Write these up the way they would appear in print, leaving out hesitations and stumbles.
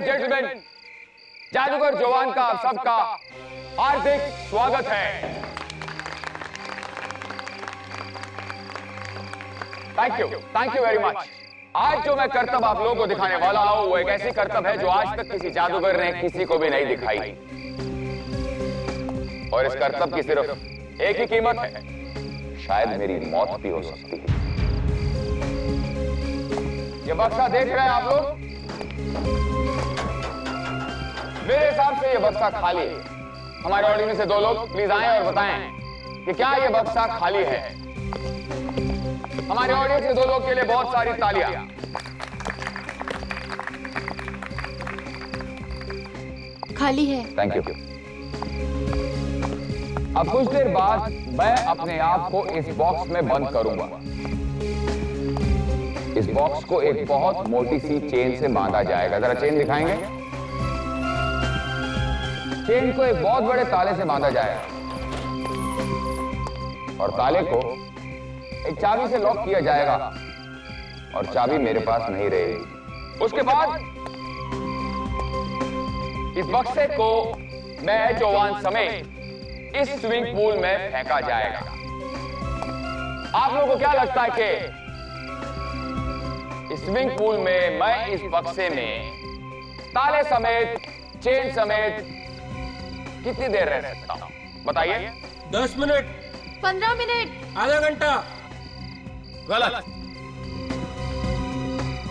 And gentleman, जादूगर जोवान का आप सबका हार्दिक स्वागत है। Thank you very much. आज जो मैं करतब आप लोगों को दिखाने वाला हूं वो एक ऐसी करतब है जो आज तक किसी जादूगर ने किसी को भी नहीं दिखाई। और इस करतब की सिर्फ एक ही कीमत है, शायद मेरी मौत भी हो सकती है। ये बक्सा देख रहे हैं आप लोग? मेरे हिसाब से ये बक्सा खाली है। हमारे ऑडियंस में से दो लोग प्लीज आएं और बताएं कि क्या ये बक्सा खाली है। हमारे ऑडियंस में दो लोग के लिए बहुत सारी तालियां। खाली है। Thank you. अब कुछ देर बाद मैं अपने आप को इस बॉक्स में बंद करूंगा। इस बॉक्स को एक बहुत मोटी सी चेन से बांधा जाएगा। जरा चेन दिखाएंगे। चेन को एक बहुत बड़े ताले से बांधा जाएगा और ताले को एक चाबी से लॉक किया जाएगा और चाबी मेरे पास नहीं रहेगी। उसके बाद इस बक्से को मैं जोवान समेत इस स्विमिंग पूल में फेंका जाएगा। आप लोगों को क्या लगता है कि इस स्विमिंग पूल में मैं इस बक्से में ताले समेत, चेन समेत कितनी देर रह सकता हूं? बताइए। 10 मिनट, 15 मिनट, आधा घंटा। गलत।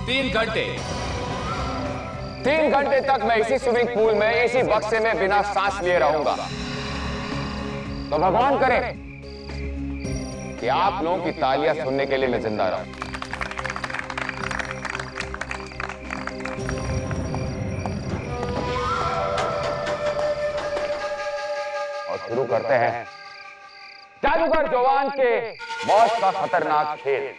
3 घंटे। 3 घंटे तक मैं इसी स्विमिंग पूल में, इसी बक्से में बिना सांस लिए रहूंगा। तो भगवान करे कि आप लोगों की तालियां सुनने के लिए मैं जिंदा रहूं। और शुरू करते हैं जादूगर जोवान के मौत का खतरनाक खेल।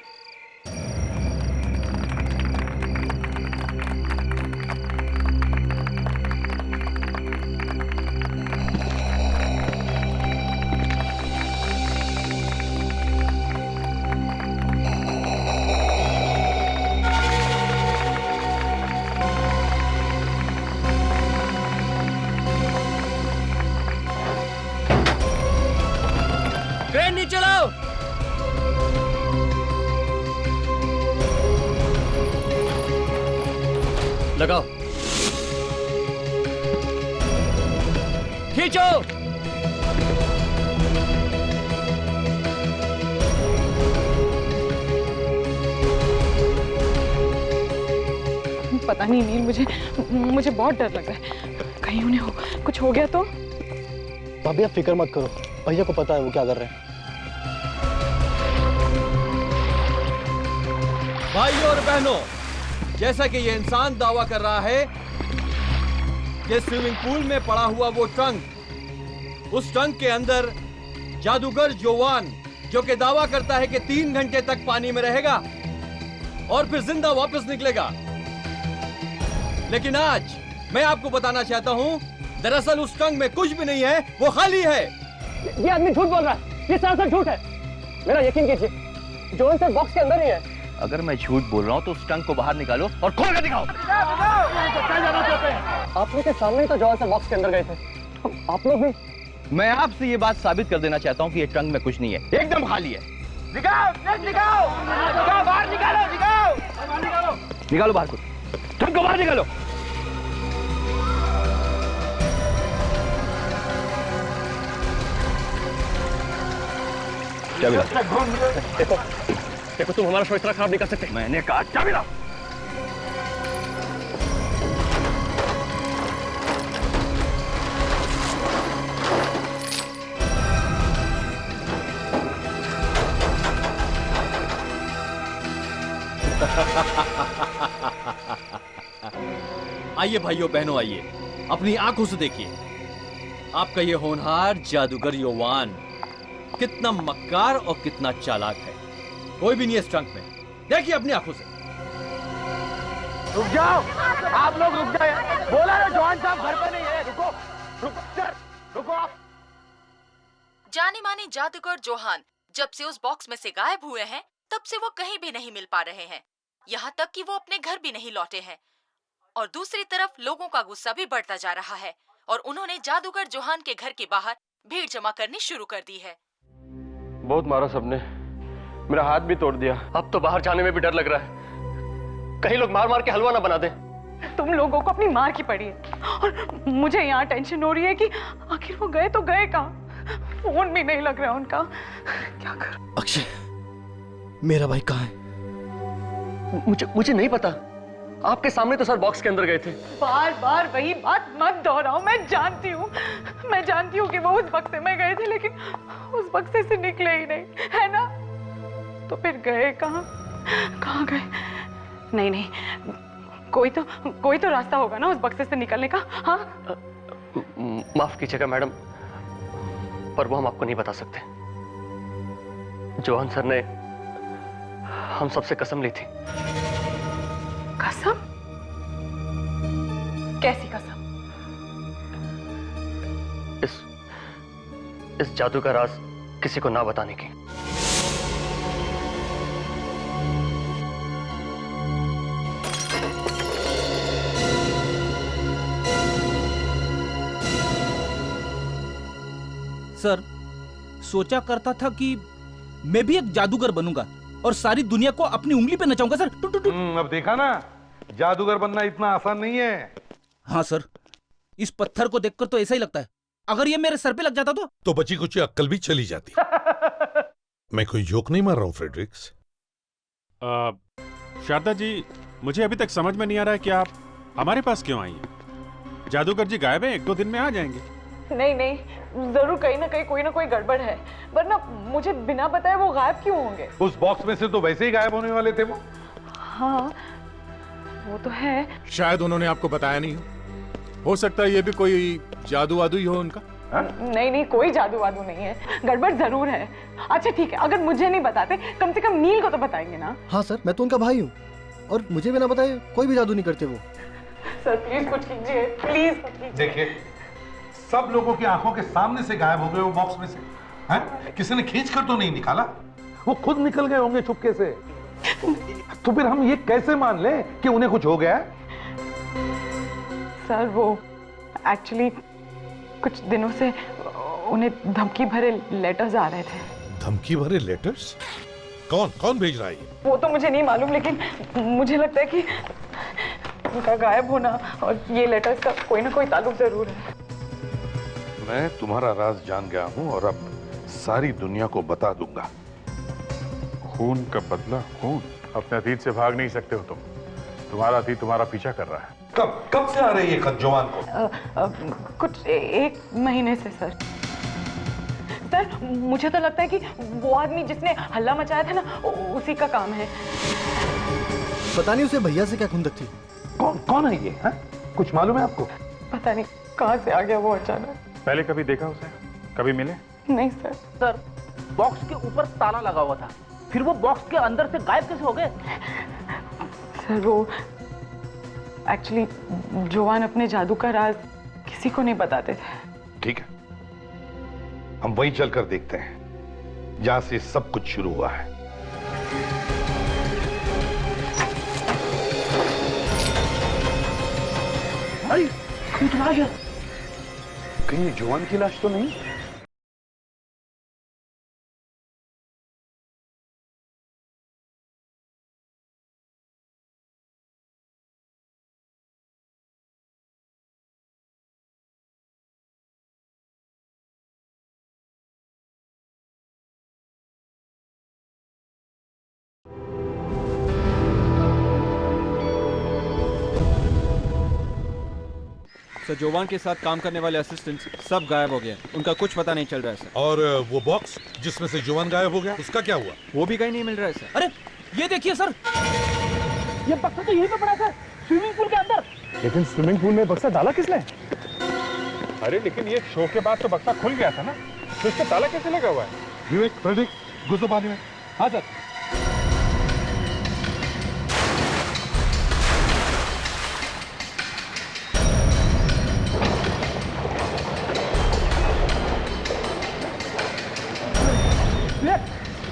ट्रेन नीचे लाओ। लगाओ, खींचो। पता नहीं नील, मुझे बहुत डर लग रहा है। कहीं उन्हें कुछ हो गया तो? भाभी आप फिक्र मत करो, भैया को पता है वो क्या कर रहे हैं। भाइयों और बहनों, जैसा कि ये इंसान दावा कर रहा है कि स्विमिंग पूल में पड़ा हुआ वो ट्रंक, उस ट्रंक के अंदर जादूगर जोवान, जो कि दावा करता है कि 3 घंटे तक पानी में रहेगा और फिर जिंदा वापस निकलेगा। लेकिन आज मैं आपको बताना चाहता हूं, दरअसल उस ट्रंक में कुछ भी नहीं है, वो खाली है। ये आदमी झूठ बोल रहा है, ये सरासर झूठ है। मेरा यकीन कीजिए, जोन सर बॉक्स के अंदर ही है। अगर मैं झूठ बोल रहा हूँ तो उस ट्रंक को बाहर निकालो और खोल कर दिखाओ। आप लोग के सामने ही तो जोन सर बॉक्स के अंदर गए थे, आप लोग भी। मैं आपसे ये बात साबित कर देना चाहता हूँ कि ये ट्रंक में कुछ नहीं है, एकदम खाली है। निकालो बाहर को, ट्रंक को बाहर निकालो। चाबी लाओ। देखो तुम हमारा शो इतना खराब नहीं कर सकते। मैंने कहा चाबी लाओ। आइए भाइयों बहनों, आइए, अपनी आंखों से देखिए। आपका ये होनहार जादूगर योवान कितना मक्कार और कितना चालाक है। कोई भी नहीं है इस ट्रंक में, देखिए अपनी आंखों से। रुक जाओ, आप लोग रुक जाए। बोला ना जॉन साहब घर पे नहीं है। रुको, रुको आप। जाने माने जादूगर जोहान जब से उस बॉक्स में से गायब हुए हैं, तब से वो कहीं भी नहीं मिल पा रहे हैं। यहाँ तक कि वो अपने घर भी नहीं लौटे हैं। और दूसरी तरफ लोगों का गुस्सा भी बढ़ता जा रहा है और उन्होंने जादूगर जोहान के घर के बाहर भीड़ जमा करनी शुरू कर दी है। बहुत मारा सबने, मेरा हाथ भी तोड़ दिया। अब तो बाहर जाने में भी डर लग रहा है, कहीं लोग मार मार के हलवा ना बना दे। तुम लोगों को अपनी मार की पड़ी है और मुझे यहाँ टेंशन हो रही है कि आखिर वो गए तो गए कहाँ। फोन भी नहीं लग रहा उनका, क्या करूं? अक्षय, मेरा भाई कहाँ है? मुझे नहीं पता। आपके सामने तो सर बॉक्स के अंदर गए थे। बार बार वही बात मत दोहराओ। मैं जानती हूँ कि वो उस बक्से में गए थे, लेकिन उस बक्से से निकले ही नहीं, है ना? तो फिर गए कहाँ गए? नहीं, कोई तो रास्ता होगा ना उस बक्से से निकलने का। हाँ, माफ कीजिएगा मैडम, पर वो हम आपको नहीं बता सकते। जोहान सर ने हम सबसे कसम ली थी। कसम? कैसी कसम? इस जादू का राज किसी को ना बताने की। सर, सोचा करता था कि मैं भी एक जादूगर बनूंगा और सारी दुनिया को अपनी उंगली पे नचाऊंगा सर। अब देखा ना, जादूगर बनना इतना आसान नहीं है। हाँ सर, इस पत्थर को देखकर तो ऐसा ही लगता है, अगर ये मेरे सर पे लग जाता तो बची कुछ अक्ल भी चली जाती। मैं कोई जोक नहीं मार रहा हूँ फ्रेडरिक्स। शारदा जी, मुझे अभी तक समझ में नहीं आ रहा है कि आप हमारे पास क्यों आई हैं? जादूगर जी गायब हैं, 1-2 दिन में आ जाएंगे। नहीं, जरूर कहीं ना कहीं कोई ना कोई गड़बड़ है, वरना मुझे बिना बताए वो गायब क्यों होंगे? उस बॉक्स में से तो वैसे ही गायब होने वाले थे वो। हाँ, वो तो है। शायद उन्होंने आपको बताया नहीं हो सकता है ये भी कोई जादू वादू ही हो उनका। नहीं, कोई जादू वादू नहीं है, गड़बड़ जरूर है। अच्छा ठीक है, अगर मुझे नहीं बताते कम से कम नील को तो बताएंगे ना। हाँ सर, मैं तो उनका भाई हूँ और मुझे भी ना बताए कोई भी जादू नहीं करते वो। सर प्लीज कुछ कीजिए, प्लीज। देखिए, सब लोगों की आंखों के सामने से गायब हो गए वो बॉक्स में से। हैं? किसी ने खींच कर तो नहीं निकाला, वो खुद निकल गए होंगे चुपके से। तो फिर हम ये कैसे मान लें कि उन्हें कुछ हो गया? सर वो एक्चुअली कुछ दिनों से उन्हें धमकी भरे लेटर्स आ रहे थे। धमकी भरे लेटर्स? कौन भेज रहा है ये? वो तो मुझे नहीं मालूम, लेकिन मुझे लगता है कि उनका गायब होना और ये लेटर्स का कोई ना कोई ताल्लुक जरूर है। मैं तुम्हारा राज जान गया हूं और अब सारी दुनिया को बता दूंगा। खून का बदला खून। अपने अतीत से भाग नहीं सकते हो तुम। तुम्हारा अतीत तुम्हारा पीछा कर रहा है। कब से आ रही है खत जोहान को? कुछ 1 महीने से सर। मुझे तो लगता है कि वो आदमी जिसने हल्ला मचाया था ना, उसी का काम है। पता नहीं उसे भैया से क्या खुंदक थी। कौन है ये? है? कुछ मालूम है आपको? पता नहीं कहाँ से आ गया वो अचानक। पहले कभी देखा उसे? कभी मिले? नहीं सर। सर, बॉक्स के ऊपर ताला लगा हुआ था, फिर वो बॉक्स के अंदर से गायब कैसे हो गए? सर वो एक्चुअली जोहान अपने जादू का राज किसी को नहीं बताते थे। ठीक है, हम वहीं चलकर देखते हैं जहां से सब कुछ शुरू हुआ है। अरे, कुछ आ गया। कहीं ये जोहान की लाश तो नहीं? सर, जोवान के साथ काम करने वाले असिस्टेंट्स सब गायब हो गए, उनका कुछ पता नहीं चल रहा है सर। और वो बॉक्स जिसमें से जोवान गायब हो गया, उसका क्या हुआ? वो भी कहीं नहीं मिल रहा है सर। अरे ये देखिए सर, ये बक्सा तो यहीं पे पड़ा था, स्विमिंग पूल के अंदर। लेकिन स्विमिंग पूल में बक्सा डाला किसने? अरे लेकिन ये शो के बाद तो बक्सा खुल गया था ना, तो इसका ताला कैसे लगा हुआ है? विवेक, फ्रेडरिक, घुसो पानी में। हाँ सर।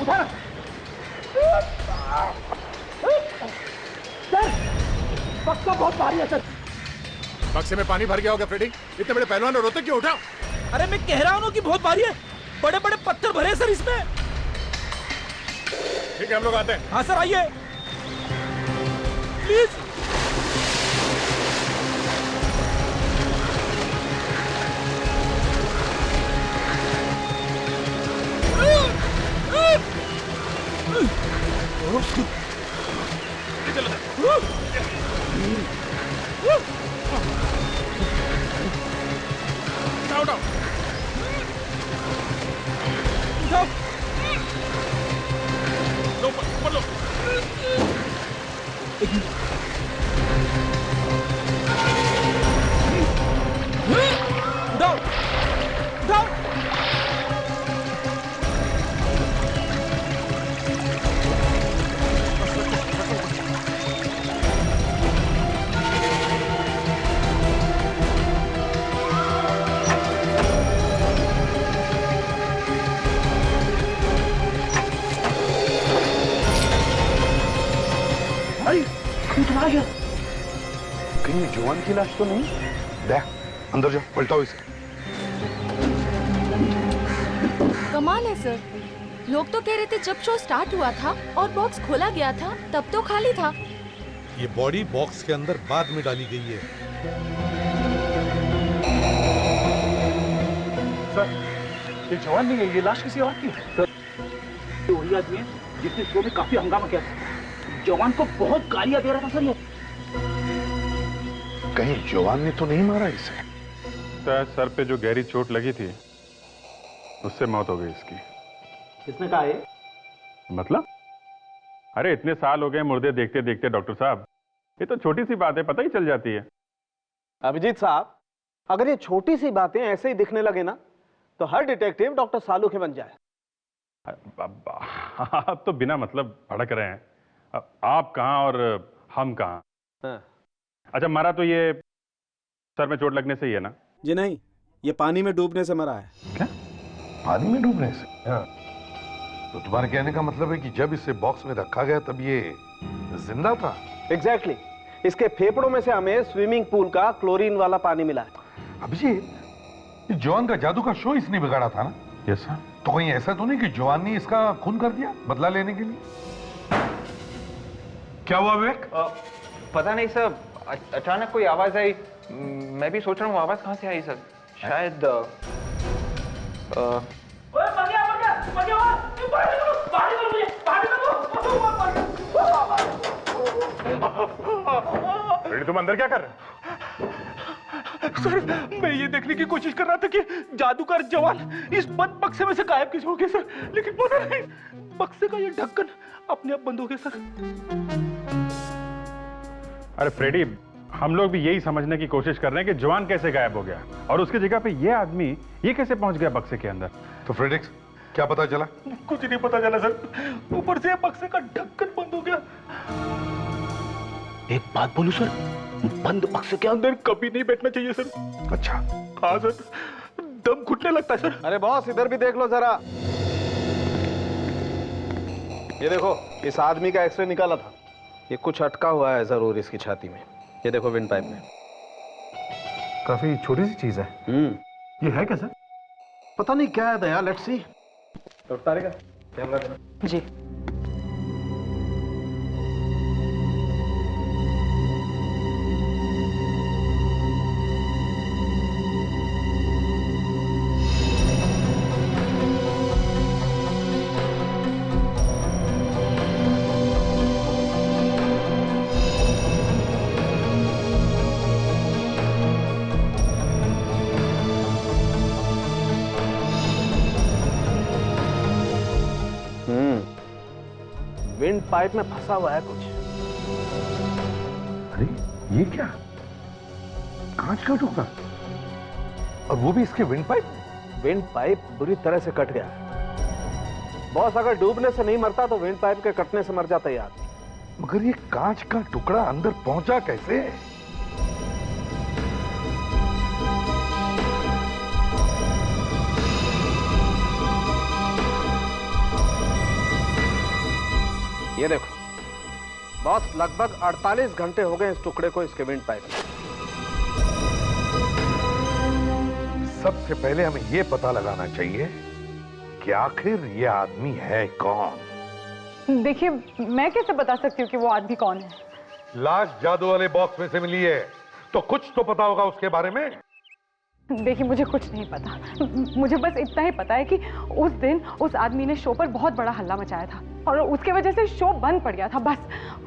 उठा सर, बक्सा बहुत भारी है सर। बक्से में पानी भर गया होगा फ्रेडी। इतने बड़े पहलवान रोते क्यों? उठाओ। अरे मैं कह रहा हूँ कि बहुत भारी है, बड़े बड़े पत्थर भरे हैं सर इसमें। ठीक है, हम लोग आते हैं। हाँ सर, आइए प्लीज। उठाओ उठाओ। उठाओ। लो, ऊपर लो। एक मिनट। उठाओ उठाओ। कहीं जवान की लाश तो नहीं? देख, अंदर जाओ, पलटाओ इसे। कमाल है सर, लोग तो कह रहे थे जब शो स्टार्ट हुआ था और बॉक्स खोला गया था तब तो खाली था। ये बॉडी बॉक्स के अंदर बाद में डाली गई है। सर, ये जवान नहीं है, ये लाश किसी और की है। सर, ये वही आदमी है जिसने शो में काफी हंगामा किया था। जवान को बहुत गालियां दे रहा था सर ये। कहीं जवान ने तो नहीं मारा इसे? सर पे जो गहरी चोट लगी थी उससे मौत हो गई इसकी। किसने कहा ये? मतलब? अरे इतने साल हो गए मुर्दे देखते देखते डॉक्टर साहब, ये तो छोटी सी बात है, पता ही चल जाती है। अभिजीत साहब, अगर ये छोटी सी बातें ऐसे ही दिखने लगे ना तो हर डिटेक्टिव डॉक्टर सालू के बन जाए। आप तो बिना मतलब भड़क रहे हैं। आप कहाँ और हम कहाँ? हाँ। अच्छा, मरा तो ये सर में चोट लगने से ही है ना? जी नहीं, ये पानी में डूबने से मरा है। क्या? पानी में डूबने से? हाँ। तो तुम्हारे कहने का मतलब है कि जब इसे बॉक्स में रखा गया तब ये जिंदा था? एग्जैक्टली। इसके फेफड़ों में से हमें स्विमिंग पूल का क्लोरीन वाला पानी मिला है। अभिजीत, जॉन का जादू का शो इसने बिगाड़ा था ना? Yes sir. तो कहीं ऐसा तो नहीं कि जॉन ने इसका खून कर दिया बदला लेने के लिए? क्या हुआ विवेक? पता नहीं सर, अचानक कोई आवाज आई। मैं भी सोच रहा हूँ आवाज कहाँ से आई सर। शायद तुम अंदर क्या कर रहे हो? सर, मैं ये देखने की कोशिश कर रहा था कि जादूगर जवान इस बंद बक्से में से गायब कैसे हो गया सर, लेकिन पता नहीं बक्से का ये ढक्कन अपने आप बंद हो गया सर। अरे फ्रेडी, हम लोग भी यही समझने की कोशिश कर रहे हैं कि जवान कैसे गायब हो गया और उसकी जगह पे ये आदमी ये कैसे पहुंच गया बक्से के अंदर। तो फ्रेडिक्स, क्या पता चला? कुछ नहीं पता चला सर, ऊपर से बक्से का ढक्कन बंद हो गया। एक बात बोलूं सर, बंद बक्से के अंदर कभी नहीं बैठना चाहिए सर। अच्छा। हाँ सर, दम घुटने लगता है सर। अरे बॉस, इधर भी देख लो जरा। ये देखो, इस आदमी का एक्सरे निकाला था। ये कुछ अटका हुआ है जरूर इसकी छाती में। ये देखो विंड पाइप में। काफी छोटी सी चीज है। ये है क्या सर? पता नहीं क्या है दया, लेट्स सी। तारेगा कैमरा देना जी। विंड पाइप में फंसा हुआ है कुछ। अरे ये क्या? कांच का टुकड़ा, और वो भी इसके विंड पाइप? विंड पाइप बुरी तरह से कट गया। बॉस, अगर डूबने से नहीं मरता तो विंड पाइप के कटने से मर जाता यार। मगर ये कांच का टुकड़ा अंदर पहुंचा कैसे? ये देखो बॉस, लगभग 48 घंटे हो गए इस टुकड़े को इसके विंड पाइप में। सबसे पहले हमें यह पता लगाना चाहिए कि आखिर ये आदमी है कौन। देखिए, मैं कैसे बता सकती हूँ कि वो आदमी कौन है? लाश जादू वाले बॉक्स में से मिली है, तो कुछ तो पता होगा उसके बारे में। देखिए, मुझे कुछ नहीं पता। मुझे बस इतना ही पता है कि उस दिन उस आदमी ने शो पर बहुत बड़ा हल्ला मचाया था और उसके वजह से शो बंद पड़ गया था। बस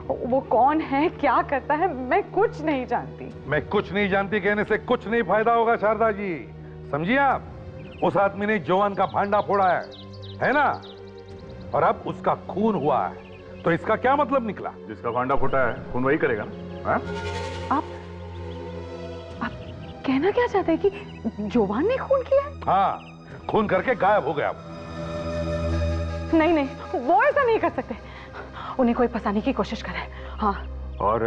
वो कौन है, क्या करता है, मैं कुछ नहीं जानती। मैं कुछ नहीं जानती कहने से कुछ नहीं फायदा होगा शारदा जी, समझिए आप। उस आदमी ने जोआन का भांडा फोड़ा है ना? और अब उसका खून हुआ है, तो इसका क्या मतलब निकला? जिसका भांडा फूटा है खून वही करेगा ना? आप कहना क्या चाहते हैं कि जोआन ने खून किया है? हाँ, खून करके गायब हो गया। नहीं, वो ऐसा नहीं कर सकते। उन्हें कोई फंसाने की कोशिश करे। हाँ। और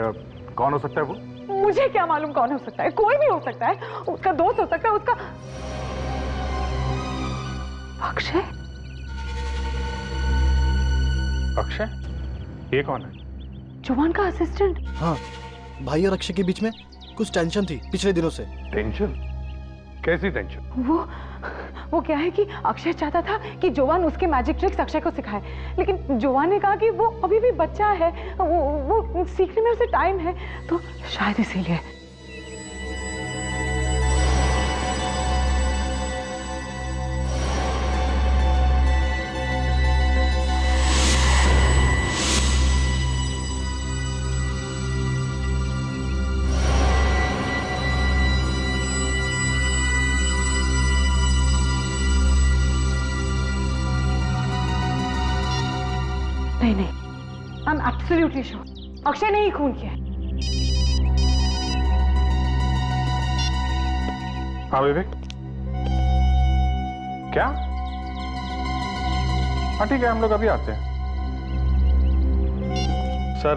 कौन हो सकता है वो? मुझे क्या मालूम कौन हो सकता है? कोई भी हो सकता है। उसका दोस्त हो सकता है, उसका अक्षय। अक्षय? ये कौन है? जोआन का असिस्टेंट। हाँ, भाई और अक्षय के बीच में कुछ टेंशन थी पिछले दिनों से। टेंशन? कैसी टेंशन? वो क्या है कि अक्षय चाहता था कि जोआन उसके मैजिक ट्रिक्स अक्षय को सिखाए, लेकिन जोआन ने कहा कि वो अभी भी बच्चा है, वो सीखने में उसे टाइम है, तो शायद इसीलिए। नहीं, I am absolutely sure Akshay ने ही खून किया है। हाँ विवेक, क्या? हाँ ठीक है, हम लोग अभी आते हैं। सर,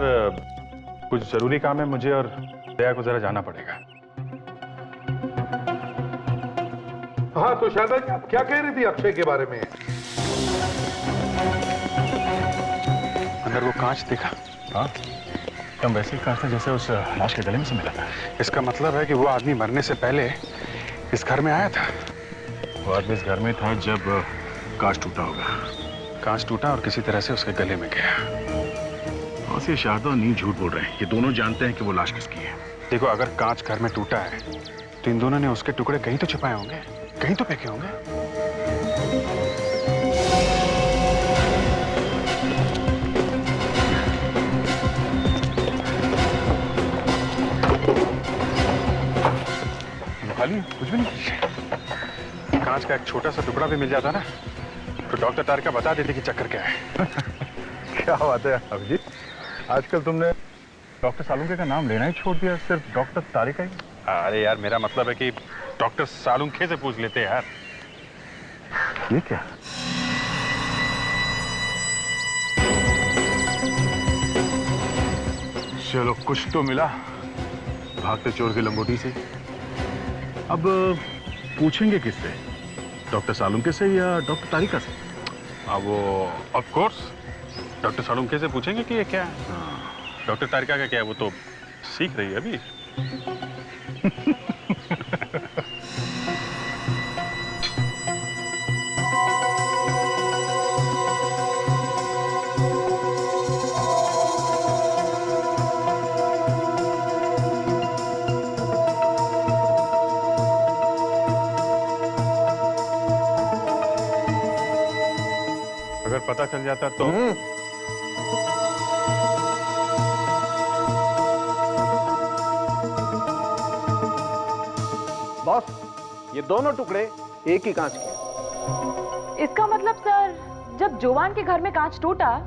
कुछ जरूरी काम है मुझे और दया को जरा जाना पड़ेगा। हाँ, तो शारदा जी आप क्या कह रही थी अक्षय के बारे में? अंदर वो कांच देखा? हाँ, एकदम वैसे ही कांच था जैसे उस लाश के गले में से मिला था। इसका मतलब है कि वो आदमी मरने से पहले इस घर में आया था। वो आदमी इस घर में था जब कांच टूटा होगा। कांच टूटा और किसी तरह से उसके गले में गया। और ये शारदा और नील झूठ बोल रहे हैं। ये दोनों जानते हैं कि वो लाश किसकी है। देखो, अगर कांच घर में टूटा है तो इन दोनों ने उसके टुकड़े कहीं तो छिपाए होंगे, कहीं तो फेंके होंगे। खाली कुछ भी नहीं। कांच का एक छोटा सा टुकड़ा भी मिल जाता ना तो डॉक्टर तारिका बता देती कि चक्कर क्या है। क्या बात है अभिजीत, आजकल तुमने डॉक्टर सालुंके का नाम लेना ही छोड़ दिया, सिर्फ डॉक्टर तारिका ही। अरे यार, मेरा मतलब है कि डॉक्टर सालुंखे से पूछ लेते यार। ये क्या? चलो, कुछ तो मिला भागते चोर की लंगोटी से। अब पूछेंगे किससे? डॉक्टर सालुंके से या डॉक्टर तारिका से? हाँ, वो ऑफ कोर्स डॉक्टर सालुंके से पूछेंगे कि ये क्या है। डॉक्टर तारिका का क्या है, वो तो सीख रही है अभी। अगर पता चल जाता तो बॉस, ये दोनों टुकड़े एक ही कांच के। इसका मतलब सर, जब जोआन के घर में कांच टूटा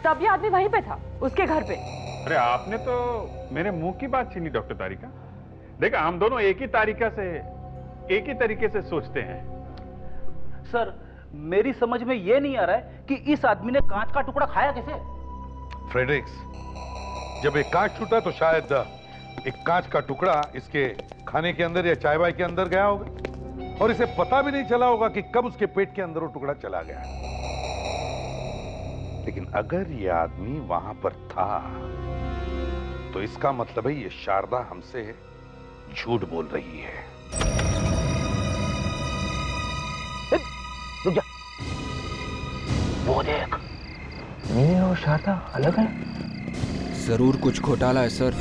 तब ये आदमी वहीं पे था, उसके घर पे। अरे आपने तो मेरे मुंह की बात छीनी डॉक्टर तारिका। देखा, हम दोनों एक ही तरीके से सोचते हैं। सर, मेरी समझ में यह नहीं आ रहा है कि इस आदमी ने कांच का टुकड़ा खाया कैसे? फ्रेडरिक्स, जब एक कांच टूटा तो शायद एक कांच का टुकड़ा इसके खाने के अंदर या चाय वाय के अंदर गया होगा और इसे पता भी नहीं चला होगा कि कब उसके पेट के अंदर वो टुकड़ा चला गया। लेकिन अगर ये आदमी वहां पर था तो इसका मतलब है ये शारदा हमसे झूठ बोल रही है। रुक जा। वो देख, मीनू और शारदा अलग है। जरूर कुछ घोटाला है सर।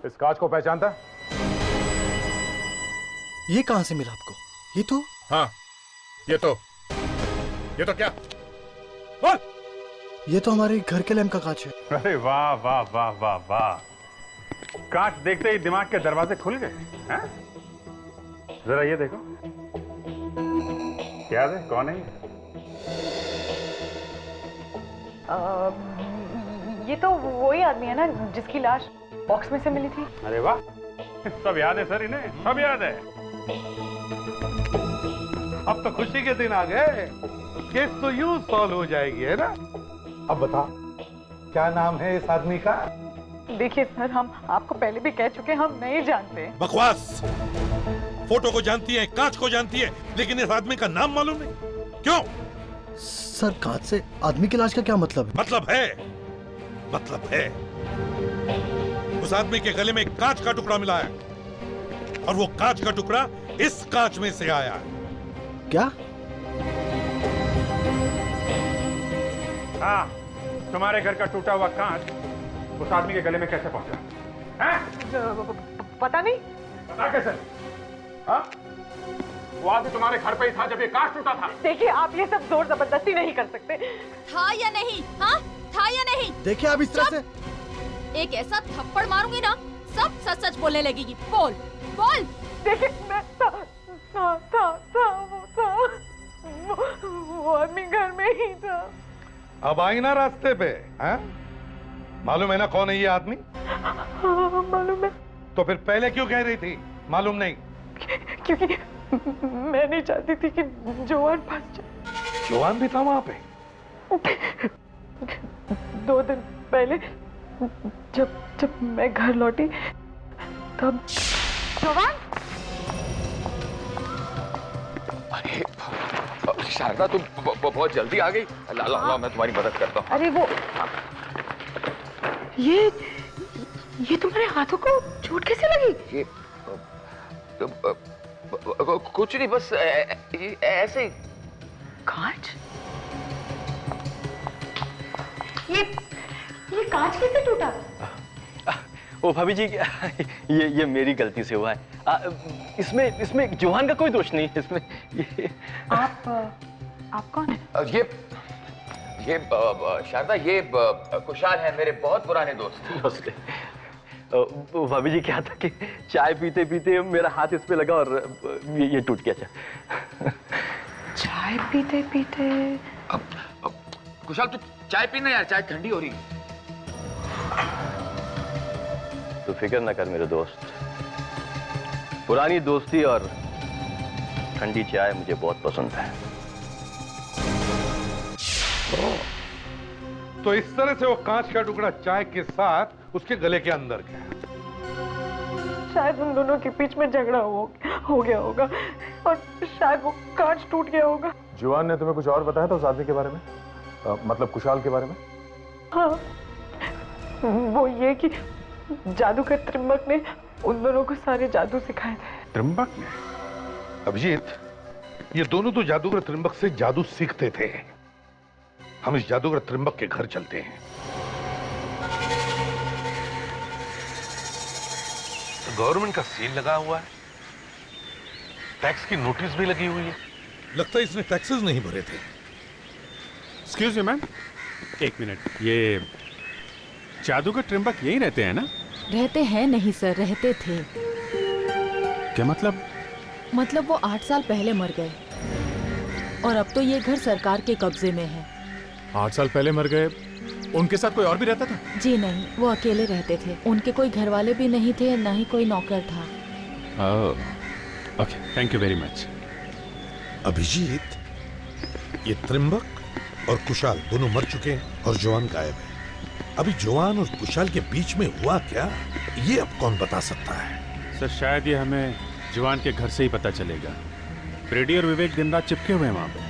इस कांच को पहचानता? ये कहां से मिला आपको? ये तो हाँ, ये तो क्या? बोल। ये तो हमारे घर के लैंप का कांच है। अरे वाह वाह वाह वाह वाह, कांच देखते ही दिमाग के दरवाजे खुल गए हैं? जरा ये देखो, याद है कौन है? ये तो वही आदमी है ना जिसकी लाश बॉक्स में से मिली थी। अरे वाह, सब याद है सर, इन्हें सब याद है। अब तो खुशी के दिन आ गए, केस तो यूं सॉल्व हो जाएगी, है ना? अब बता, क्या नाम है इस आदमी का? देखिए सर, हम आपको पहले भी कह चुके, हम नहीं जानते। बकवास। फोटो को जानती है, कांच को जानती है, लेकिन इस आदमी का नाम मालूम नहीं। क्यों? सर, कांच से आदमी की लाश का क्या मतलब है? मतलब है उस आदमी के गले में कांच का टुकड़ा मिला है, और वो कांच का टुकड़ा इस कांच में से आया है। क्या? हाँ, तुम्हारे घर का टूटा हुआ कांच उस आदमी के गले में कैसे पहुंचा? पता नहीं। पता कैसे? हाँ? वो आदमी तुम्हारे घर पे ही था जब ये कांच टूटा था। देखिए, आप ये सब जोर जबरदस्ती नहीं कर सकते। था या नहीं? हाँ, था या नहीं? देखिए, आप इस तरह से एक ऐसा थप्पड़ मारूंगी ना, सब सच सच बोलने लगेगी। बोल बोल। देखिए, मैं था, वो आदमी घर में ही था। अब आई ना रास्ते पे, हैं? मालूम है ना कौन है ये आदमी? हाँ, मालूम है। तो फिर पहले क्यों कह रही थी मालूम नहीं? क्योंकि मैं नहीं चाहती थी कि जवान फंस जाए। जवान भी था वहां पे? 2 दिन पहले जब मैं घर लौटी तब जवान। अरे शारदा, तुम बहुत जल्दी आ गई। ला, मैं तुम्हारी मदद करता हूँ। अरे वो ये तुम्हारे हाथों को चोट कैसे लगी? ये कुछ नहीं, बस ऐसे ही। कांच? ये कांच कैसे टूटा? ओ भाभी जी, ये मेरी गलती से हुआ है। इसमें जवान का कोई दोष नहीं है इसमें। आप कौन है? ये शारदा, ये कुशाल है, मेरे बहुत पुराने दोस्त। भाभी जी, क्या था कि चाय पीते पीते मेरा हाथ इस पे लगा और ये टूट गया। चाय पीते पीते? कुशाल, तू चाय पीना यार, चाय ठंडी हो रही। तो फिक्र न कर मेरे दोस्त, पुरानी दोस्ती और ठंडी चाय मुझे बहुत पसंद है। तो इस तरह से वो कांच का टुकड़ा चाय के साथ उसके गले के अंदर गया। शायद उन दोनों के बीच में झगड़ा हो गया होगा और शायद वो कांच टूट गया होगा। जुआन ने तुम्हें कुछ और बताया था उस आदमी के बारे में? मतलब कुशाल के बारे में? हाँ, वो ये कि जादूगर त्रिंबक ने उन दोनों को सारे जादू सिखाए थे। त्रिंबक ने? अभिजीत, ये दोनों तो जादूगर त्रिंबक से जादू सीखते थे। हम इस जादूगर त्रिंबक के घर चलते हैं। गवर्नमेंट का सील लगा हुआ है, टैक्स की नोटिस भी लगी हुई है। लगता है इसने टैक्सेस नहीं भरे थे। एक्सक्यूज मी मैम, एक मिनट, ये जादूगर त्रिंबक यही रहते हैं ना? रहते हैं नहीं सर, रहते थे। क्या मतलब? मतलब वो 8 साल पहले मर गए और अब तो ये घर सरकार के कब्जे में है। 8 साल पहले मर गए, उनके साथ कोई और भी रहता था? जी नहीं, वो अकेले रहते थे। उनके कोई घर वाले भी नहीं थे, ना ही कोई नौकर था। Okay, thank you very much. Abhijit, ये त्रिंबक और कुशाल दोनों मर चुके हैं और जवान गायब है। अभी जवान और कुशाल के बीच में हुआ क्या, ये अब कौन बता सकता है? सर शायद ये हमें जवान के घर से ही पता चलेगा। फ्रेडी और विवेक दिन रात चिपके हुए हैं वहां पे।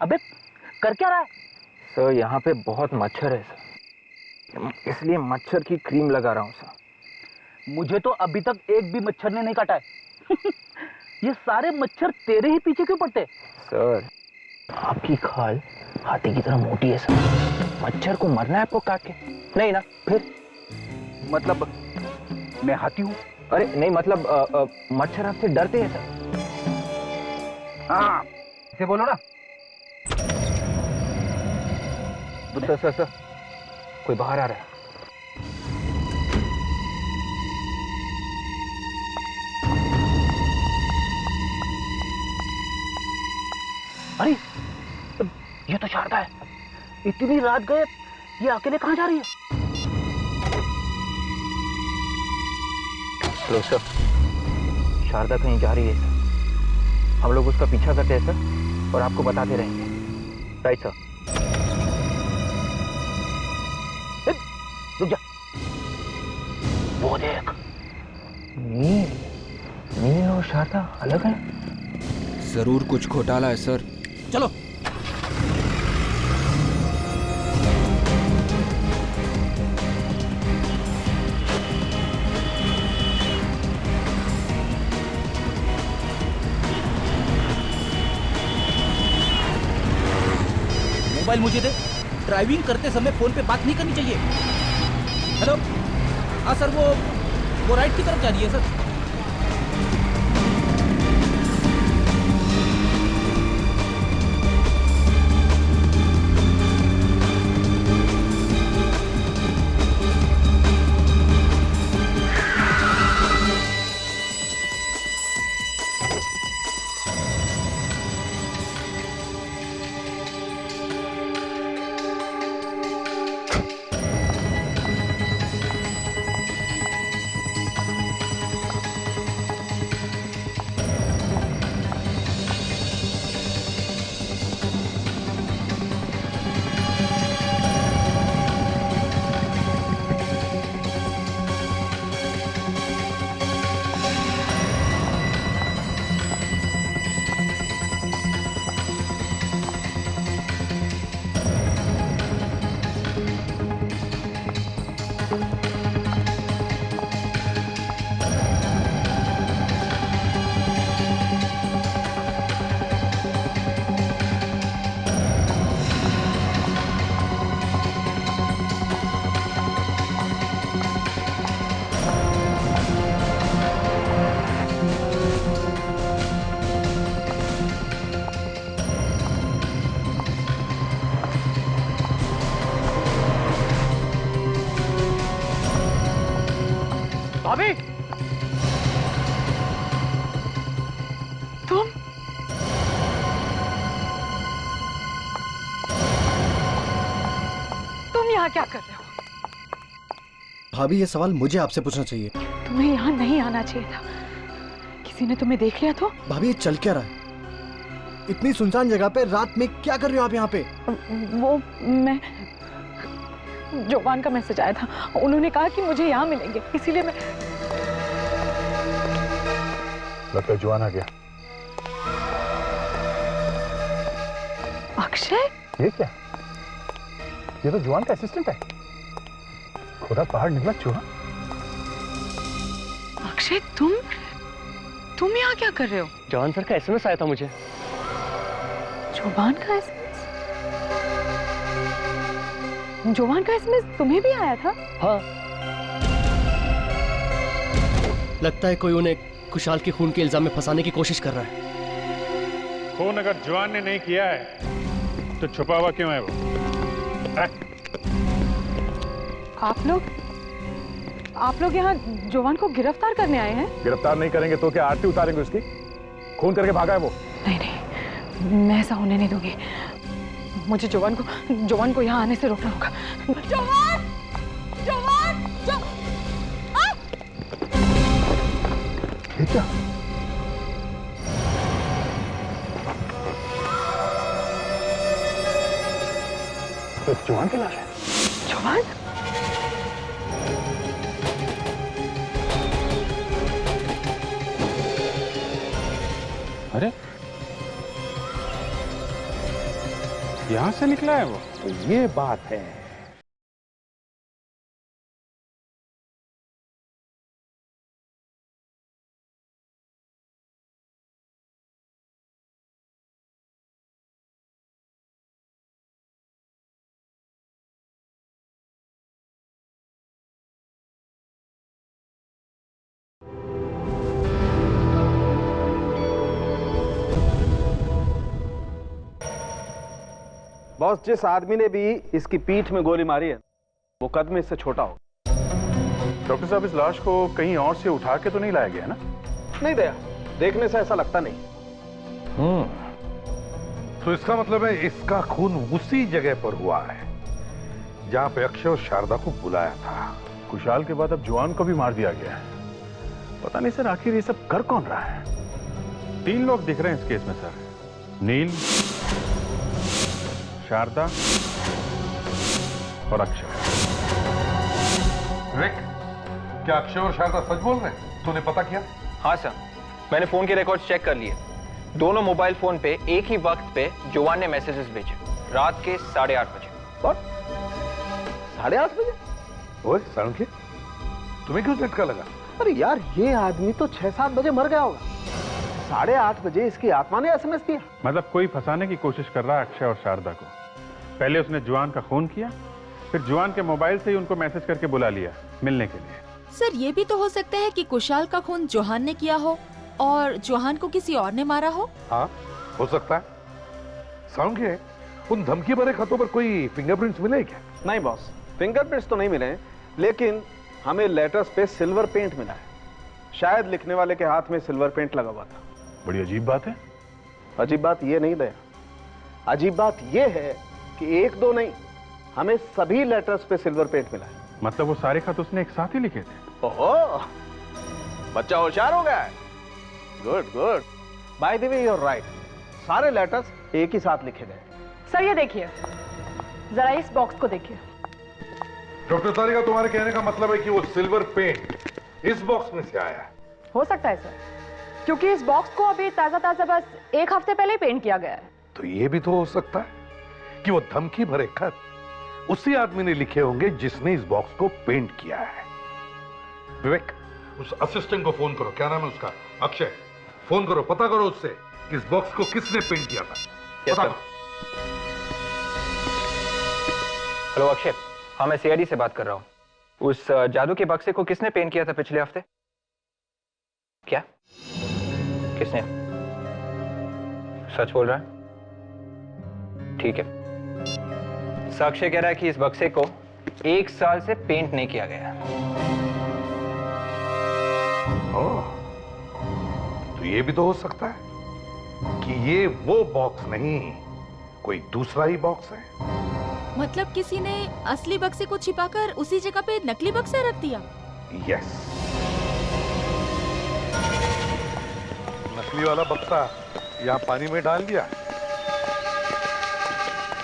अबे कर क्या रहा है? सर यहाँ पे बहुत मच्छर है सर, इसलिए मच्छर की क्रीम लगा रहा हूँ सर। मुझे तो अभी तक एक भी मच्छर ने नहीं काटा है। ये सारे मच्छर तेरे ही पीछे क्यों पड़ते? सर आपकी खाल हाथी की तरह मोटी है सर, मच्छर को मरना है आपको काट के? नहीं ना? फिर मतलब मैं हाथी हूँ? अरे नहीं, मतलब मच्छर आपसे डरते हैं सर। हाँ इसे बोलो ना। सर कोई बाहर आ रहा है। अरे ये तो शारदा है। इतनी रात गए, ये अकेले कहाँ जा रही है? लो सर, शारदा कहीं जा रही है सर। हम लोग उसका पीछा करते हैं सर और आपको बताते रहेंगे। Right sir. रुक जा, वो देख। नील और शारदा अलग है। जरूर कुछ घोटाला है सर। चलो। मोबाइल मुझे दे। ड्राइविंग करते समय फोन पे बात नहीं करनी चाहिए। हेलो, हाँ सर, वो राइट की तरफ जा रही है सर। भाभी, तुम यहाँ क्या कर रहे हो? भाभी ये सवाल मुझे आपसे पूछना चाहिए। तुम्हें यहाँ नहीं आना चाहिए था। किसी ने तुम्हें देख लिया तो? भाभी ये चल क्या रहा है? इतनी सुनसान जगह पे रात में क्या कर रहे हो आप यहाँ पे? वो मैं जवान का मैसेज आया था, उन्होंने कहा कि मुझे यहाँ मिलेंगे, इसीलिए मैं। लगता है जवान आ गया। अक्षय, ये क्या? ये तो जवान का असिस्टेंट है। खुदा पहाड़ निकला चूहा। अक्षय, तुम यहाँ क्या कर रहे हो? जवान सर का एसएमएस आया था मुझे। जवान का एसएमएस? जवान का एसएमएस तुम्हें भी आया था? हाँ। लगता है कोई उन्हें कुशाल के खून के इल्जाम में फंसाने की कोशिश कर रहा है। खून अगर जवान ने नहीं किया है तो छुपा हुआ क्यों है वो? आप लोग यहाँ जवान को गिरफ्तार करने आए हैं? गिरफ्तार नहीं करेंगे तो क्या आरती उतारेंगे उसकी? खून करके भागा है वो। नहीं, मैं ऐसा होने नहीं दूंगी। मुझे जवान को यहाँ आने से रोकना होगा। जवान! जवान! ये क्या? तो जवान की लाश है। जवान? अरे यहां से निकला है वो? तो ये बात है। बॉस, जिस आदमी ने भी इसकी पीठ में गोली मारी है वो कद में इससे छोटा हो। डॉक्टर साहब, इस लाश को कहीं और से उठा के तो नहीं लाया गया ना? नहीं दया, देखने से ऐसा लगता नहीं। तो इसका मतलब है इसका खून उसी जगह पर हुआ है जहां पे अक्षय और शारदा को बुलाया था। कुशाल के बाद अब जवान को भी मार दिया गया है। पता नहीं सर, आखिर ये सब कर कौन रहा है? 3 लोग दिख रहे हैं इस केस में सर। नील, शारदा और अक्षय। विवेक, क्या अक्षय और शारदा सच बोल रहे हैं? तूने पता किया? हाँ सर, मैंने फोन के रिकॉर्ड्स चेक कर लिए। दोनों मोबाइल फोन पे एक ही वक्त पे जवान ने मैसेजेस भेजे, रात के 8:30 बजे। 8:30 बजे? ओए सालुंके, तुम्हें क्यों झटका लगा? अरे यार, ये आदमी तो 6-7 बजे मर गया होगा। 8:30 बजे इसकी आत्मा ने एसएमएस दिया। मतलब कोई फंसाने की कोशिश कर रहा है अक्षय और शारदा को। पहले उसने जवान का खून किया, फिर जवान के मोबाइल से ही उनको मैसेज करके बुला लिया मिलने के लिए। सर, ये भी तो हो सकता है कि कुशाल का खून जोहान ने किया हो और जोहान को किसी और ने मारा हो। हाँ, हो सकता है। सालुंके, उन धमकी भरे खतों पर कोई फिंगरप्रिंट्स मिले क्या? नहीं बॉस, फिंगरप्रिंट्स तो नहीं मिले, लेकिन हमें लेटर्स पे सिल्वर पेंट मिला है। शायद लिखने वाले के हाथ में सिल्वर पेंट लगा हुआ था। बड़ी अजीब बात है। अजीब बात ये नहीं दया, अजीब बात ये है कि 1-2 नहीं, हमें सभी लेटर्स पे सिल्वर पेंट मिला है। मतलब वो सारे खत उसने एक साथ ही लिखे थे? ओहो, बच्चा होशियार हो गया है। Good good. By the way, you are right, सारे लेटर्स एक ही साथ लिखे गए। सर ये देखिए, जरा इस बॉक्स को देखिए। डॉक्टर तारिका, तुम्हारे कहने का मतलब है कि वो सिल्वर पेंट इस बॉक्स में से आया है? हो सकता है सर, क्योंकि इस बॉक्स को अभी ताजा बस 1 हफ्ते पहले ही पेंट किया गया है। तो ये भी तो हो सकता है कि वो धमकी भरे खत उसी आदमी ने लिखे होंगे जिसने इस बॉक्स को पेंट किया है। विवेक, उस असिस्टेंट को फोन करो। क्या नाम है उसका? अक्षय। फोन करो, पता करो उससे कि इस बॉक्स को किसने पेंट किया था। पता करो। हेलो अक्षय, हाँ मैं सीआईडी से बात कर रहा हूँ। उस जादू के बक्से को किसने पेंट किया था पिछले हफ्ते? क्या? किसने? सच बोल रहा है? ठीक है। साक्ष्य कह रहा है कि इस बक्से को 1 साल से पेंट नहीं किया गया। ओह, तो ये भी तो हो सकता है कि ये वो बॉक्स नहीं, कोई दूसरा ही बॉक्स है। मतलब किसी ने असली बक्से को छिपाकर उसी जगह पे नकली बक्सा रख दिया। यस, नकली वाला बक्सा यहाँ पानी में डाल दिया।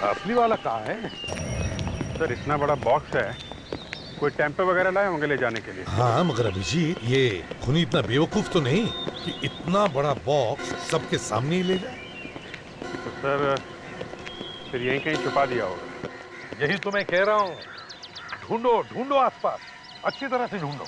असली वाला कहाँ है? सर, इतना बड़ा बॉक्स है, कोई टेम्पो वगैरह लाए होंगे ले जाने के लिए। हाँ, मगर अभिजीत, ये खुनी इतना बेवकूफ तो नहीं कि इतना बड़ा बॉक्स सबके सामने ही ले जाए। तो सर, फिर यहीं कहीं छुपा दिया होगा। यही तो मैं कह रहा हूँ। ढूंढो ढूंढो आसपास, अच्छी तरह से ढूंढो।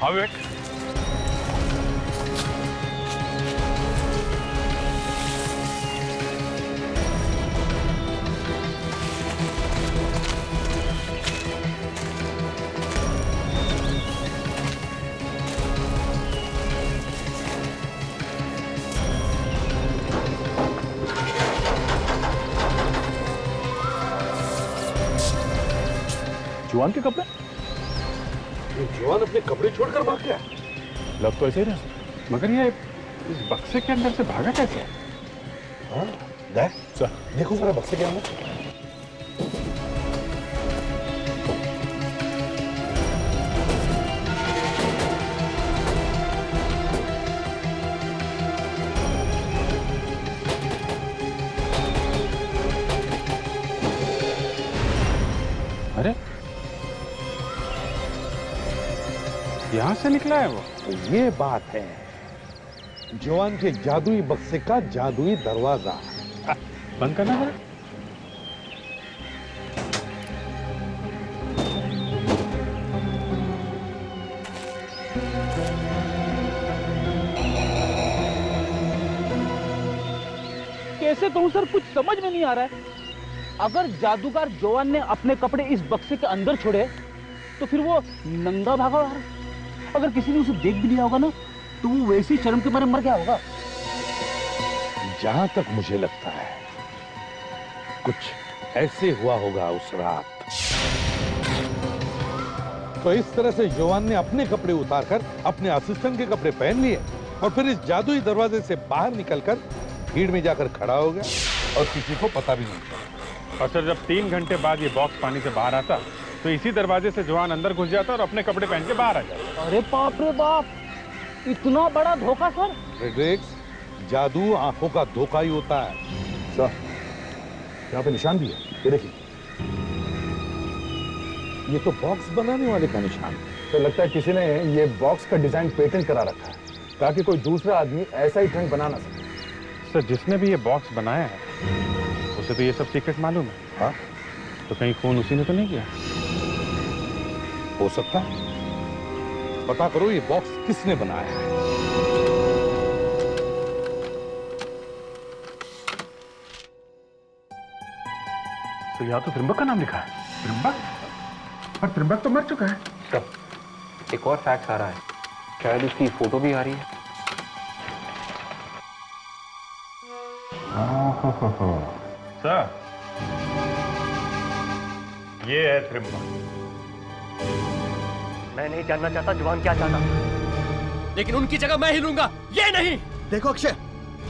हाँ विवेक, जवान के कपड़े? ये जवान अपने कपड़े छोड़कर भाग गया? लग तो ऐसे ही रहा, मगर ये इस बक्से के अंदर से भागा कैसे? हाँ, देखो जरा बक्से के अंदर। अरे यहां से निकला है वो? ये बात है, जवान के जादुई बक्से का जादुई दरवाजा। बंद करना जरा। कैसे कहूं सर, कुछ समझ में नहीं आ रहा है। अगर जादूगर जवान ने अपने कपड़े इस बक्से के अंदर छोड़े तो फिर वो नंगा भागा बाहर। अगर किसी ने उसे देख भी लिया होगा ना तो वो वैसे ही शर्म के मारे मर गया होगा। जहां तक मुझे लगता है कुछ ऐसे हुआ होगा उस रात। तो इस तरह से जवान ने अपने कपड़े उतारकर अपने असिस्टेंट के कपड़े पहन लिए और फिर इस जादुई दरवाजे से बाहर निकलकर भीड़ में जाकर खड़ा हो गया और किसी को पता भी नहीं चला। और सर, जब 3 घंटे बाद ये बॉक्स पानी से बाहर आता तो इसी दरवाजे से जवान अंदर घुस जाता और अपने कपड़े पहन के बाहर आ जाता। अरे बाप रे बाप, इतना बड़ा धोखा सर। फ्रेडरिक्स, जादू आंखों का धोखा ही होता है। सर, यहाँ पे निशान भी है, ये देखिए। ये तो बॉक्स बनाने वाले का निशान। तो लगता है किसी ने ये बॉक्स का डिजाइन पेटेंट करा रखा है ताकि कोई दूसरा आदमी ऐसा ही ट्रंक बना ना सके। सर, जिसने भी ये बॉक्स बनाया है उसे तो ये सब सीक्रेट मालूम है। हाँ, तो कहीं खून उसी ने तो नहीं किया? हो सकता है। पता करो ये बॉक्स किसने बनाया है। तो यहाँ तो त्रिंबक का नाम लिखा है। त्रिंबक? पर त्रिंबक तो मर चुका है। सर, एक और फैक्स आ रहा है, शायद उसकी फोटो भी आ रही है। सर, ये है त्रिंबक। मैं नहीं जानना चाहता जवान क्या चाहता, लेकिन उनकी जगह मैं ही लूंगा, ये नहीं। देखो अक्षय,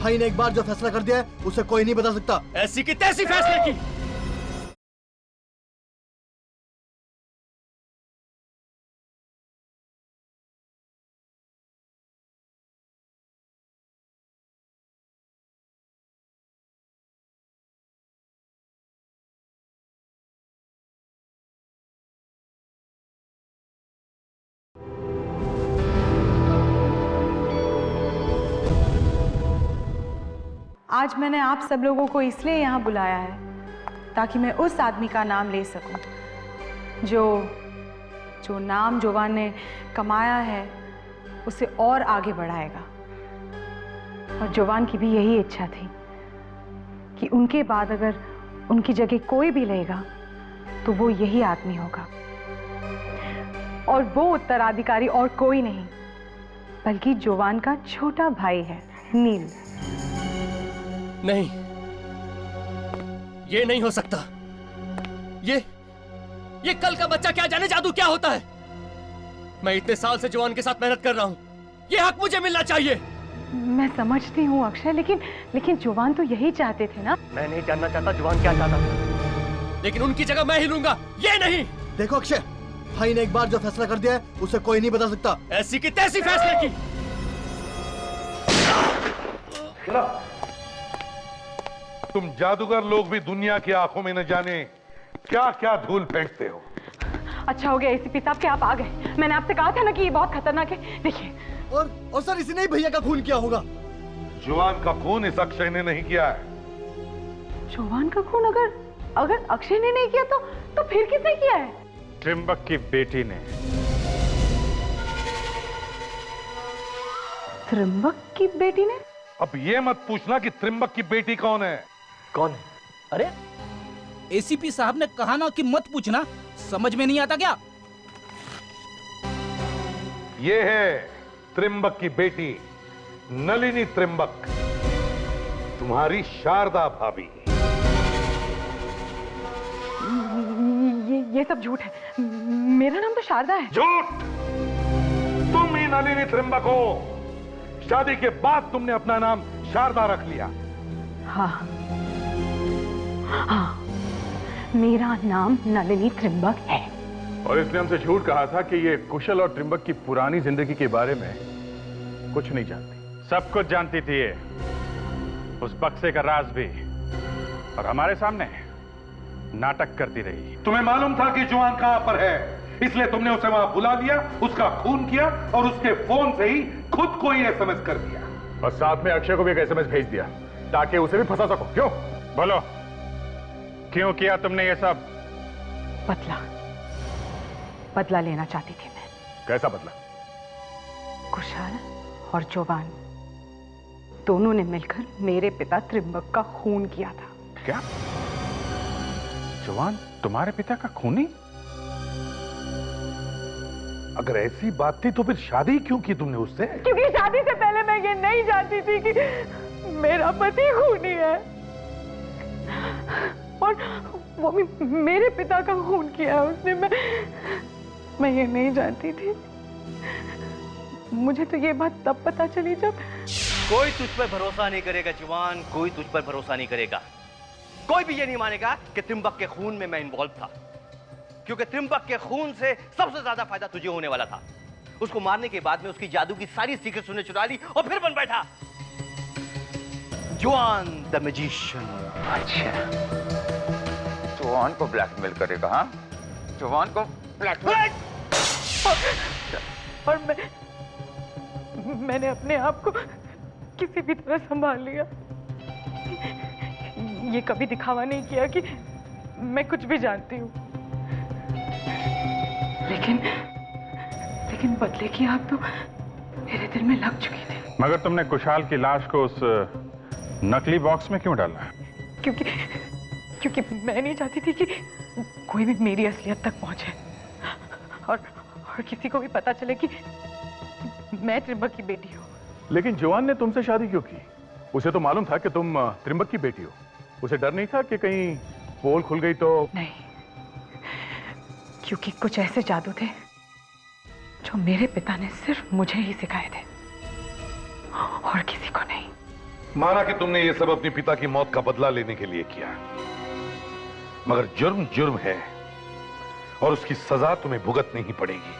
भाई ने एक बार जो फैसला कर दिया है उसे कोई नहीं बदल सकता। ऐसी की तैसी फैसले की। आज मैंने आप सब लोगों को इसलिए यहाँ बुलाया है ताकि मैं उस आदमी का नाम ले सकूं जो नाम जवान ने कमाया है उसे और आगे बढ़ाएगा। और जवान की भी यही इच्छा थी कि उनके बाद अगर उनकी जगह कोई भी लेगा तो वो यही आदमी होगा। और वो उत्तराधिकारी और कोई नहीं बल्कि जवान का छोटा भाई है, नील। नहीं, ये नहीं हो सकता। ये कल का बच्चा क्या जाने जादू क्या होता है। मैं इतने साल से जवान के साथ मेहनत कर रहा हूं, ये हक मुझे मिलना चाहिए। मैं समझती हूँ अक्षय, लेकिन जवान तो यही चाहते थे ना। मैं नहीं जानना चाहता जवान क्या चाहता, लेकिन उनकी जगह मैं ही लूंगा, ये नहीं। देखो अक्षय, भाई ने एक बार जो फैसला कर दिया है उसे कोई नहीं बदल सकता। ऐसी की तैसी फैसले की। तुम जादूगर लोग भी दुनिया की आंखों में न जाने क्या क्या धूल फेंकते हो। अच्छा हो गया एसीपी साहब कि आप आ गए। मैंने आपसे कहा था ना कि ये बहुत खतरनाक है। देखिए, और सर इसी ने ही भैया का खून किया होगा। जवान का खून इस अक्षय ने नहीं किया है। जवान का खून अगर अक्षय ने नहीं किया तो फिर किसने किया है? त्रिंबक की बेटी ने। त्रिंबक की बेटी ने? अब ये मत पूछना कि त्रिंबक की बेटी कौन है। कौन है? अरे एसीपी साहब ने कहा ना कि मत पूछना, समझ में नहीं आता क्या? ये है त्रिंबक की बेटी नलिनी त्रिंबक, तुम्हारी शारदा भाभी। ये सब झूठ है। मेरा नाम तो शारदा है। झूठ! तुम ही नलिनी त्रिंबक हो। शादी के बाद तुमने अपना नाम शारदा रख लिया। हाँ हाँ, मेरा नाम नलिनी त्रिंबक है। और इसने हमसे झूठ कहा था कि ये कुशल और त्रिंबक की पुरानी जिंदगी के बारे में कुछ नहीं जानती। सब कुछ जानती थी ये, उस बक्से का राज भी, और हमारे सामने नाटक करती रही। तुम्हें मालूम था कि जवान कहां पर है, इसलिए तुमने उसे वहां बुला लिया, उसका खून किया और उसके फोन से ही खुद को ही एसएमएस कर दिया। और साथ में अक्षय को भी एक एसएमएस भेज दिया ताकि उसे भी फंसा सको। क्यों? बोलो, क्यों किया तुमने ये सब? बदला लेना चाहती थी मैं। कैसा बदला? कुशल और जोवान दोनों ने मिलकर मेरे पिता त्रिंबक का खून किया था। क्या? जवान तुम्हारे पिता का खूनी? अगर ऐसी बात थी तो फिर शादी क्यों की तुमने उससे? क्योंकि शादी से पहले मैं ये नहीं जानती थी कि मेरा पति खूनी है, और वो भी मेरे पिता का खून किया है उसने। मैं ये नहीं जानती थी। मुझे तो ये बात तब पता चली जब कोई तुझ पर भरोसा नहीं करेगा जवान, कोई तुझ पर भरोसा नहीं करेगा। कोई भी ये नहीं मानेगा कि त्रिंबक के खून में मैं इन्वॉल्व था, क्योंकि त्रिंबक के खून से सबसे ज्यादा फायदा तुझे होने वाला था। उसको मारने के बाद में उसकी जादू की सारी सीक्रेट्स उसने चुरा ली और फिर बन बैठा जवान द मैजिशियन। अच्छा, जवान को ब्लैकमेल करेगा? हाँ, जवान को ब्लैकमेल। और मैंने अपने आप को किसी भी तरह संभाल लिया। ये कभी दिखावा नहीं किया कि मैं कुछ भी जानती हूँ, लेकिन बदले की आग तो मेरे दिल में लग चुकी थी। मगर तुमने कुशाल की लाश को उस नकली बॉक्स में क्यों डाला? क्योंकि मैं नहीं चाहती थी कि कोई भी मेरी असलियत तक पहुंचे और किसी को भी पता चले कि मैं त्रिंबक की बेटी हूँ। लेकिन जवान ने तुमसे शादी क्यों की? उसे तो मालूम था कि तुम त्रिंबक की बेटी हो। उसे डर नहीं था कि कहीं पोल खुल गई तो? नहीं, क्योंकि कुछ ऐसे जादू थे जो मेरे पिता ने सिर्फ मुझे ही सिखाए थे और किसी को नहीं। माना कि तुमने ये सब अपने पिता की मौत का बदला लेने के लिए किया, मगर जुर्म जुर्म है और उसकी सजा तुम्हें भुगतनी ही पड़ेगी।